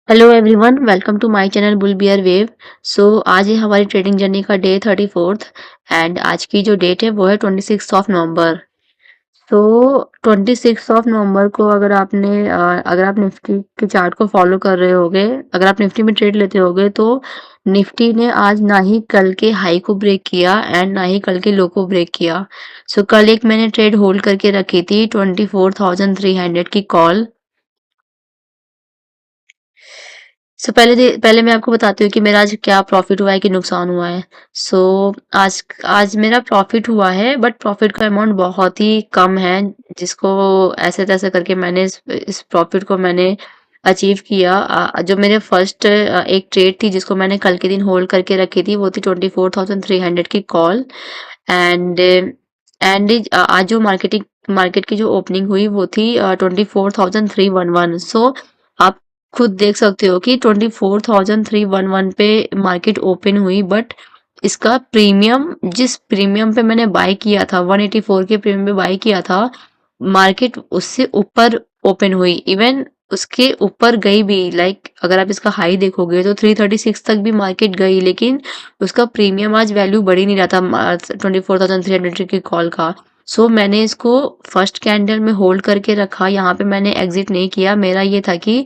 Hello everyone, welcome to my channel bull bear wave. आज है हमारी ट्रेडिंग जर्नी का डे 34th एंड आज की जो डेट है वो है 26 ऑफ नवंबर। तो 26 ऑफ नवंबर को अगर आप निफ्टी के चार्ट को फॉलो कर रहे होगे, अगर आप निफ्टी में ट्रेड लेते होगे तो निफ्टी ने आज ना ही कल के हाई को ब्रेक किया एंड ना ही कल के लो को ब्रेक किया। कल एक मैंने ट्रेड होल्ड करके रखी थी 24,300 की कॉल। पहले मैं आपको बताती हूँ कि मेरा आज क्या प्रॉफिट हुआ है कि नुकसान हुआ है। सो आज आज मेरा प्रॉफिट हुआ है, बट प्रॉफिट का अमाउंट बहुत ही कम है, जिसको ऐसे तैसे करके मैंने इस प्रॉफिट को मैंने अचीव किया। जो मेरे फर्स्ट एक ट्रेड थी जिसको मैंने कल के दिन होल्ड करके रखी थी, वो थी 24,300 की कॉल। एंड एंड आज जो मार्केट की जो ओपनिंग हुई वो थी 24,311। आप खुद देख सकते हो कि 24,311 पे मार्केट ओपन हुई, बट इसका प्रीमियम, जिस प्रीमियम पे मैंने बाय किया था, 184 के प्रीमियम पे बाय किया था, मार्केट उससे ऊपर ओपन हुई। इवन उसके ऊपर गई भी, लाइक अगर आप इसका हाई देखोगे तो 336 तक भी मार्केट गई, लेकिन उसका प्रीमियम आज वैल्यू बढ़ ही नहीं रहा था 24,300 की कॉल का। मैंने इसको फर्स्ट कैंडल में होल्ड करके रखा, यहाँ पे मैंने एग्जिट नहीं किया। मेरा ये था कि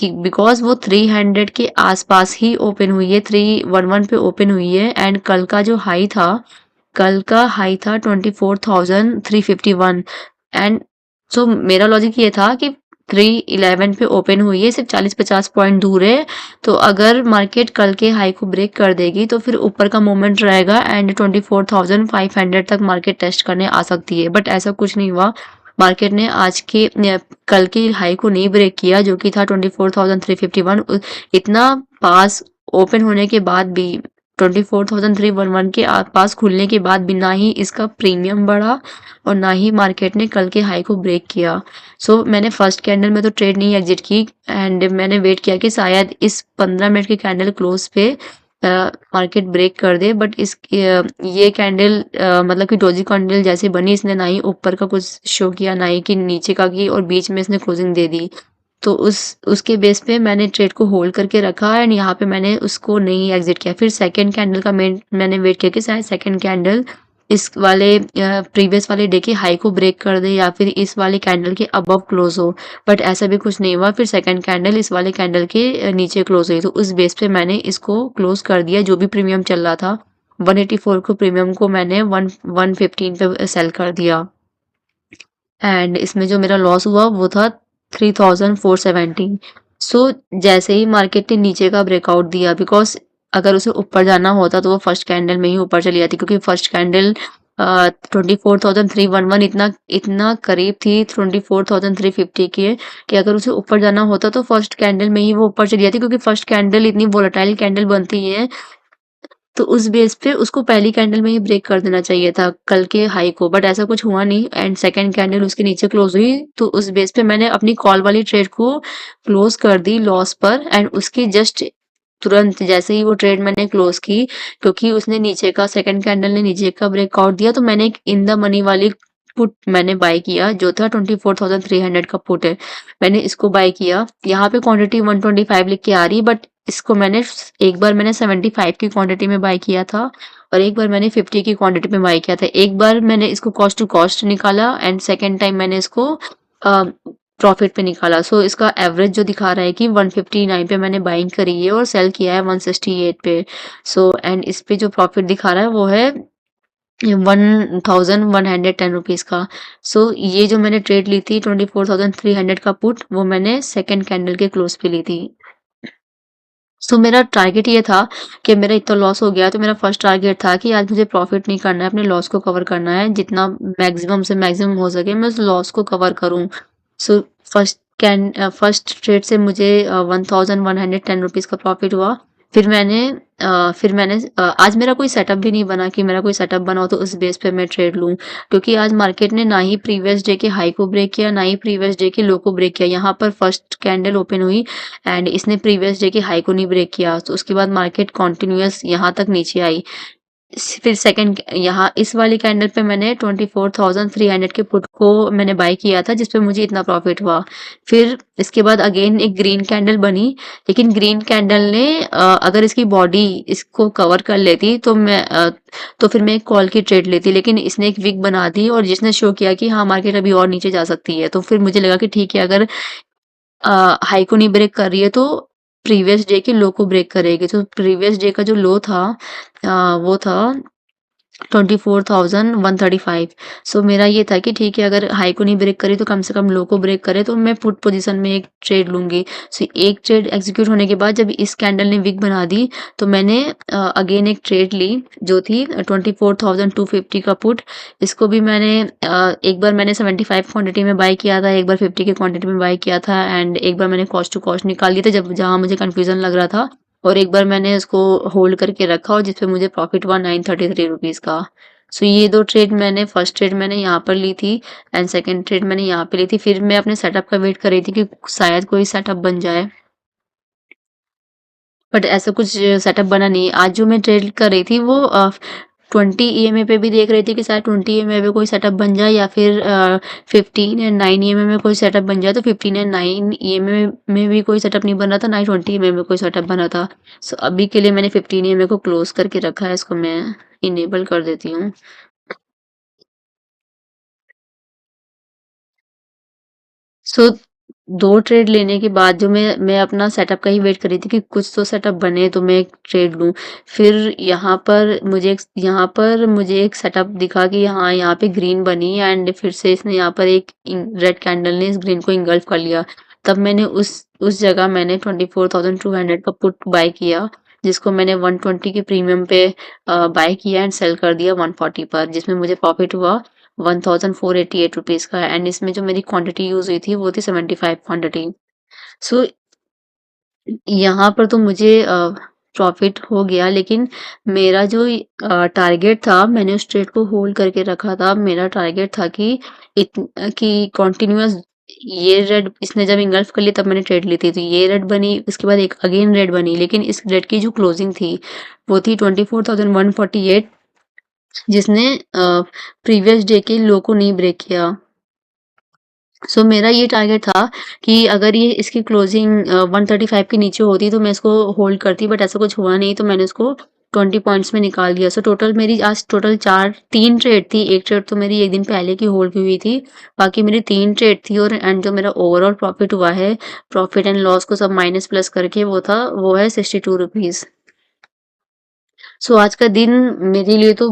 बिकॉज वो 300 के आसपास ही ओपन हुई है, 311 पे ओपन हुई है, एंड कल का हाई था 24,351। एंड मेरा लॉजिक ये था कि 311 पे ओपन हुई है, सिर्फ 40-50 पॉइंट दूर है। तो अगर मार्केट कल के हाई को ब्रेक कर देगी तो फिर ऊपर का मूवमेंट रहेगा एंड 24,500 तक मार्केट टेस्ट करने आ सकती है, बट ऐसा कुछ नहीं हुआ। मार्केट ने कल के हाई को नहीं ब्रेक किया, जो कि था 24,351। इतना पास ओपन होने के बाद भी, 24,311 के आसपास खुलने के बाद भी, ना ही इसका प्रीमियम बढ़ा और ना ही मार्केट ने कल के हाई को ब्रेक किया। मैंने फर्स्ट कैंडल में तो ट्रेड नहीं एग्जिट की, एंड मैंने वेट किया कि शायद इस 15 मिनट के कैंडल क्लोज पे मार्केट ब्रेक कर दे, बट ये कैंडल मतलब कि डोजी कैंडल जैसे बनी, इसने ना ही ऊपर का कुछ शो किया, ना ही कि नीचे का की, और बीच में इसने क्लोजिंग दे दी। तो उसके बेस पे मैंने ट्रेड को होल्ड करके रखा एंड यहाँ पे मैंने उसको नहीं एग्जिट किया। फिर सेकंड कैंडल का मैंने वेट किया कि शायद सेकंड कैंडल इस वाले प्रीवियस वाले डे के हाई को ब्रेक कर दे या फिर इस वाले कैंडल के अबव क्लोज हो, बट ऐसा भी कुछ नहीं हुआ। फिर सेकंड कैंडल इस वाले कैंडल के नीचे क्लोज हुई, तो उस बेस पे मैंने इसको क्लोज कर दिया। जो भी प्रीमियम चल रहा था 184 को, प्रीमियम को मैंने 115 पे सेल कर दिया, एंड इसमें जो मेरा लॉस हुआ वो था 3,470। जैसे ही मार्केट ने नीचे का ब्रेकआउट दिया, बिकॉज अगर उसे ऊपर जाना होता तो वो फर्स्ट कैंडल में ही ऊपर चली जाती, क्योंकि फर्स्ट कैंडल 24,311 इतना इतना करीब थी 24,350 के, कि अगर उसे ऊपर जाना होता तो फर्स्ट कैंडल में ही वो ऊपर चली जाती, क्योंकि फर्स्ट कैंडल इतनी वोलेटाइल कैंडल बनती है। तो उस बेस पे उसको पहली कैंडल में ही ब्रेक कर देना चाहिए था कल के हाई को, बट ऐसा कुछ हुआ नहीं, एंड सेकंड कैंडल उसके नीचे क्लोज हुई। तो उस बेस पे मैंने अपनी कॉल वाली ट्रेड को क्लोज कर दी लॉस पर, एंड उसके जस्ट तुरंत जैसे ही वो ट्रेड मैंने क्लोज की, क्योंकि उसने नीचे का, सेकंड कैंडल ने नीचे का ब्रेकआउट दिया, तो मैंने एक इन द मनी वाली पुट मैंने बाय किया, जो था 24,300 का पुट है। मैंने इसको बाय किया। यहाँ पे क्वांटिटी 125 लिख के आ रही, बट इसको एक बार मैंने 75 की क्वांटिटी में बाय किया था और एक बार मैंने 50 की क्वांटिटी में बाय किया था। एक बार मैंने इसको कॉस्ट टू कॉस्ट निकाला एंड सेकेंड टाइम मैंने इसको प्रॉफिट पे निकाला। इसका एवरेज जो दिखा रहा है कि 159 पे मैंने बाइंग करी है और सेल किया है 168 पे। एंड इस पे जो प्रॉफिट दिखा रहा है वो है 1,110 रुपीज का। ये जो मैंने ट्रेड ली थी 24,300 का पुट, वो मैंने सेकेंड कैंडल के क्लोज पे ली थी। मेरा टारगेट ये था कि मेरा इतना लॉस हो गया, तो मेरा फर्स्ट टारगेट था कि आज मुझे प्रॉफिट नहीं करना है, अपने लॉस को कवर करना है, जितना मैक्सिमम से मैक्सिमम हो सके मैं उस लॉस को कवर करूं। सो फर्स्ट ट्रेड से मुझे 1,110 रुपीज का प्रॉफिट हुआ। आज मेरा कोई सेटअप भी नहीं बना कि मेरा कोई सेटअप बना हो तो उस बेस पे मैं ट्रेड लूं, क्योंकि आज मार्केट ने ना ही प्रीवियस डे के हाई को ब्रेक किया, ना ही प्रीवियस डे के लो को ब्रेक किया। यहाँ पर फर्स्ट कैंडल ओपन हुई एंड इसने प्रीवियस डे के हाई को नहीं ब्रेक किया, तो उसके बाद मार्केट कॉन्टिन्यूअस यहाँ तक नीचे आई। फिर सेकंड यहाँ इस वाली कैंडल पे मैंने 24,300 के पुट को मैंने बाय किया था, जिस पे मुझे इतना प्रॉफिट हुआ। फिर इसके बाद अगेन एक ग्रीन कैंडल बनी, लेकिन ग्रीन कैंडल ने अगर इसकी बॉडी इसको कवर कर लेती तो तो फिर मैं एक कॉल की ट्रेड लेती, लेकिन इसने एक विक बना दी और जिसने शो किया कि हाँ मार्केट अभी और नीचे जा सकती है। तो फिर मुझे लगा कि ठीक है, अगर हाई को नहीं ब्रेक कर रही है तो प्रीवियस डे के लो को ब्रेक करेगी। तो प्रीवियस डे का जो लो था वो था 24,135। सो मेरा ये था कि ठीक है, अगर हाई को नहीं ब्रेक करी तो कम से कम लो को ब्रेक करे, तो मैं पुट पोजीशन में एक ट्रेड लूंगी। सो एक ट्रेड एग्जीक्यूट होने के बाद जब इस कैंडल ने विक बना दी तो मैंने अगेन एक ट्रेड ली, जो थी 24,250 का पुट। इसको भी मैंने एक बार मैंने 75 क्वांटिटी में बाय किया था, एक बार 50 की क्वांटिटी में बाय किया था, एंड एक बार मैंने कॉस्ट टू कॉस्ट निकाल लिया था जब जहां मुझे कंफ्यूजन लग रहा था, और एक बार मैंने उसको होल्ड करके रखा और जिसपे मुझे प्रॉफिट हुआ 933 का। सो ये दो ट्रेड मैंने, फर्स्ट ट्रेड मैंने यहाँ पर ली थी एंड सेकंड ट्रेड मैंने यहाँ पे ली थी। फिर मैं अपने सेटअप का वेट कर रही थी कि शायद कोई सेटअप बन जाए, बट ऐसा कुछ सेटअप बना नहीं। आज जो मैं ट्रेड कर रही थी वो 20 EMA पे भी देख रही थी कि शायद 20 EMA पे कोई सेटअप बन जाए, या फिर 15 एंड 9 EMA में कोई सेटअप बन जाए। तो 15 एंड 9 EMA में भी कोई सेटअप नहीं बन रहा था, ना ही 20 EMA में कोई सेटअप बना था। सो अभी के लिए मैंने 15 EMA को क्लोज करके रखा है, इसको मैं इनेबल कर देती हूँ। सो 2 ट्रेड लेने के बाद जो मैं अपना सेटअप का ही वेट कर रही थी कि कुछ तो सेटअप बने तो मैं एक ट्रेड लूँ। फिर यहाँ पर मुझे एक सेटअप दिखा कि हाँ, यहाँ पे ग्रीन बनी एंड फिर से इसने यहाँ पर एक रेड कैंडल ने इस ग्रीन को इंगल्फ कर लिया। तब मैंने उस जगह मैंने 24,200 का पुट बाय किया, जिसको मैंने 120 के प्रीमियम पे बाय किया एंड सेल कर दिया 140 पर, जिसमें मुझे प्रॉफिट हुआ 1,488 का। एंड इसमें जो मेरी क्वांटिटी यूज हुई थी वो थी 75 क्वांटिटी। सो यहाँ पर तो मुझे प्रॉफिट हो गया, लेकिन मेरा जो टारगेट था, मैंने उस ट्रेड को होल्ड करके रखा था। मेरा टारगेट था कि कि कंटिन्यूअस ये रेड इसने जब इंगल्फ कर ली तब मैंने ट्रेड ली थी, तो ये रेड बनी, उसके बाद एक अगेन रेड बनी, लेकिन इस रेड की जो क्लोजिंग थी वो थी 24,148, जिसने प्रीवियस डे के लो को नहीं ब्रेक किया। सो मेरा ये टारगेट था कि अगर ये इसकी क्लोजिंग 135 के नीचे होती तो मैं इसको होल्ड करती, बट ऐसा कुछ हुआ नहीं, तो मैंने उसको 20 पॉइंट्स में निकाल दिया। सो टोटल मेरी आज टोटल चार तीन ट्रेड थी। एक ट्रेड तो मेरी एक दिन पहले की होल्ड की हुई थी, बाकी मेरी तीन ट्रेड थी। और एंड जो मेरा ओवरऑल प्रॉफिट हुआ है, प्रॉफिट एंड लॉस को सब माइनस प्लस करके वो है 62 रुपीज। सो आज का दिन मेरे लिए तो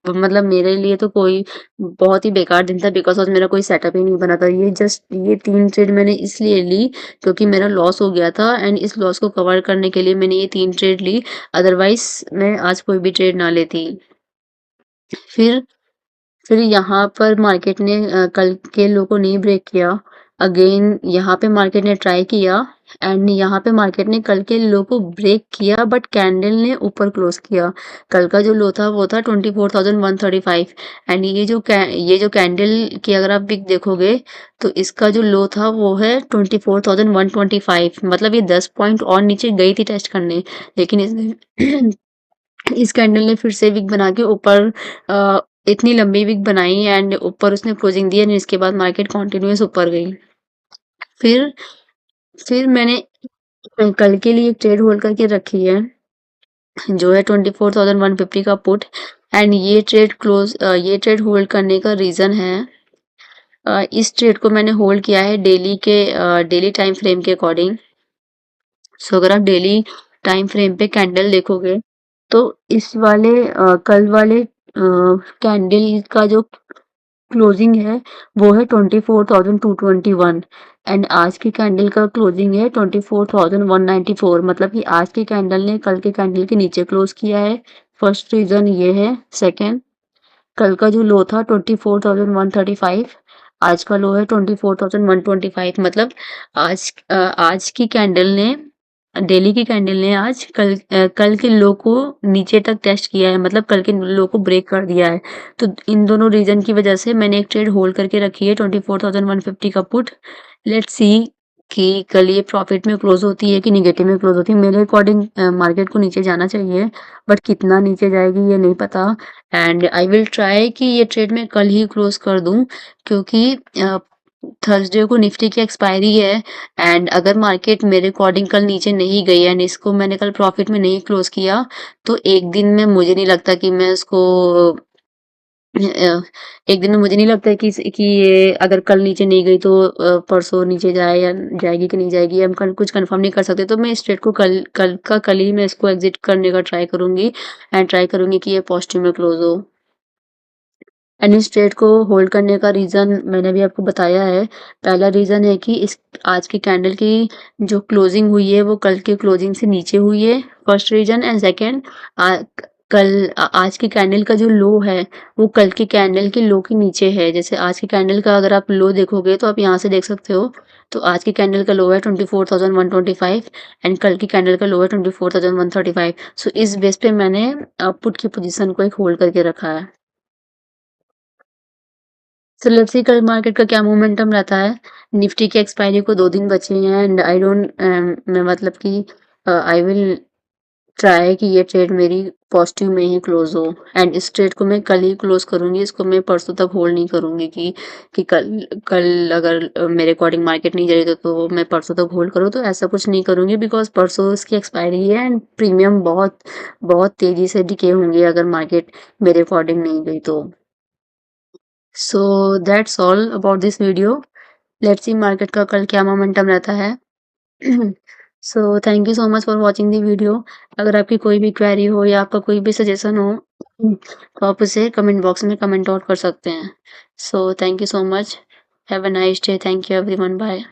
मेरे लिए तो कोई बहुत ही बेकार दिन था, बिकॉज आज मेरा कोई सेटअप ही नहीं बना था। ये तीन ट्रेड मैंने इसलिए ली क्योंकि मेरा लॉस हो गया था, एंड इस लॉस को कवर करने के लिए मैंने ये तीन ट्रेड ली, अदरवाइज मैं आज कोई भी ट्रेड ना लेती। फिर फिर यहाँ पर मार्केट ने कल के लो को नहीं ब्रेक किया। अगेन यहाँ पे मार्केट ने ट्राई किया, एंड यहाँ पे मार्केट ने कल के लो को ब्रेक किया, बट कैंडल ने ऊपर क्लोज किया। कल का जो लो था वो था 24,135, एंड ये जो कैंडल की अगर आप पिक देखोगे तो इसका जो लो था वो है 24,125। मतलब ये 10 पॉइंट और नीचे गई थी टेस्ट करने, लेकिन इसने इस कैंडल ने फिर से विक बना के ऊपर इतनी लंबी विक बनाई एंड ऊपर उसने क्लोजिंग दी, एंड इसके बाद मार्केट कंटिन्यूअस ऊपर गई। फिर फिर मैंने कल के लिए एक ट्रेड होल्ड करके रखी है, जो है 24,150 का पुट। एंड ये ट्रेड होल्ड करने का रीजन है, इस ट्रेड को मैंने होल्ड किया है डेली टाइम फ्रेम के अकॉर्डिंग। सो अगर आप डेली टाइम फ्रेम पे कैंडल देखोगे तो इस वाले कल वाले कैंडल का जो क्लोजिंग है वो है 24,221, एंड आज की कैंडल का क्लोजिंग है 24,194। मतलब कि आज की कैंडल ने कल के कैंडल के नीचे क्लोज किया है। फर्स्ट रीजन ये है। सेकंड, कल का जो लो था 24,135, आज का लो है 24,125। मतलब आज की कैंडल ने डेली की कैंडल ने आज कल के लो को नीचे तक टेस्ट किया है, मतलब कल के लो को ब्रेक कर दिया है। तो इन दोनों रीजन की वजह से मैंने एक ट्रेड होल्ड करके रखी है 24,150 का पुट। लेट्स सी कि कल ये प्रॉफिट में क्लोज होती है कि नेगेटिव में क्लोज होती है। मेरे अकॉर्डिंग मार्केट को नीचे जाना चाहिए, बट कितना नीचे जाएगी ये नहीं पता। एंड आई विल ट्राई कि ये ट्रेड मैं कल ही क्लोज कर दूं, क्योंकि थर्सडे को निफ्टी की एक्सपायरी है। एंड अगर मार्केट मेरे अकॉर्डिंग कल नीचे नहीं गई एंड इसको मैंने कल प्रॉफिट में नहीं क्लोज किया, तो एक दिन में मुझे नहीं लगता कि मैं इसको एक दिन में मुझे नहीं लगता है कि ये अगर कल नीचे नहीं गई तो परसों नीचे जाए या जाएगी कि नहीं जाएगी, हम कुछ कंफर्म नहीं कर सकते। तो मैं इस ट्रेड को कल ही मैं इसको एग्जिट करने का ट्राई करूंगी, एंड ट्राई करूंगी कि ये पॉजिटिव में क्लोज हो। एंड इस ट्रेड को होल्ड करने का रीज़न मैंने भी आपको बताया है। पहला रीज़न है कि इस आज की कैंडल की जो क्लोजिंग हुई है वो कल के क्लोजिंग से नीचे हुई है, फर्स्ट रीज़न। एंड सेकंड, आज की कैंडल का जो लो है वो कल की कैंडल के लो के नीचे है। जैसे आज की कैंडल का अगर आप लो देखोगे तो आप यहाँ से देख सकते हो। तो आज की कैंडल का लो है 24,125 एंड कल की कैंडल का लो है 24,135। सो इस बेस पे मैंने पुट की पोजीशन को एक होल्ड करके रखा है। सो लेट्स सी कल मार्केट का क्या मोमेंटम रहता है। निफ्टी की एक्सपायरी को 2 दिन बचे हैं एंड आई डोंट मैं मतलब कि आई विल ट्राई कि ये ट्रेड मेरी पॉजिटिव में ही क्लोज हो। एंड इस ट्रेड को मैं कल ही क्लोज करूंगी, इसको मैं परसों तक होल्ड नहीं करूंगी कि कल कल अगर मेरे अकॉर्डिंग मार्केट नहीं जा रही तो मैं परसों तक होल्ड करूँ, तो ऐसा कुछ नहीं करूंगी। बिकॉज परसों इसकी एक्सपायरी है एंड प्रीमियम बहुत बहुत तेजी से डिके होंगे अगर मार्केट मेरे अकॉर्डिंग नहीं गई तो। So that's all about this video. Let's see market का कल क्या मोमेंटम रहता है। सो thank you so much for watching the video. अगर आपकी कोई भी क्वेरी हो या आपका कोई भी सजेशन हो तो आप उसे कमेंट बॉक्स में कमेंट आउट कर सकते हैं। So thank you so much. Have a nice day. Thank you everyone. Bye.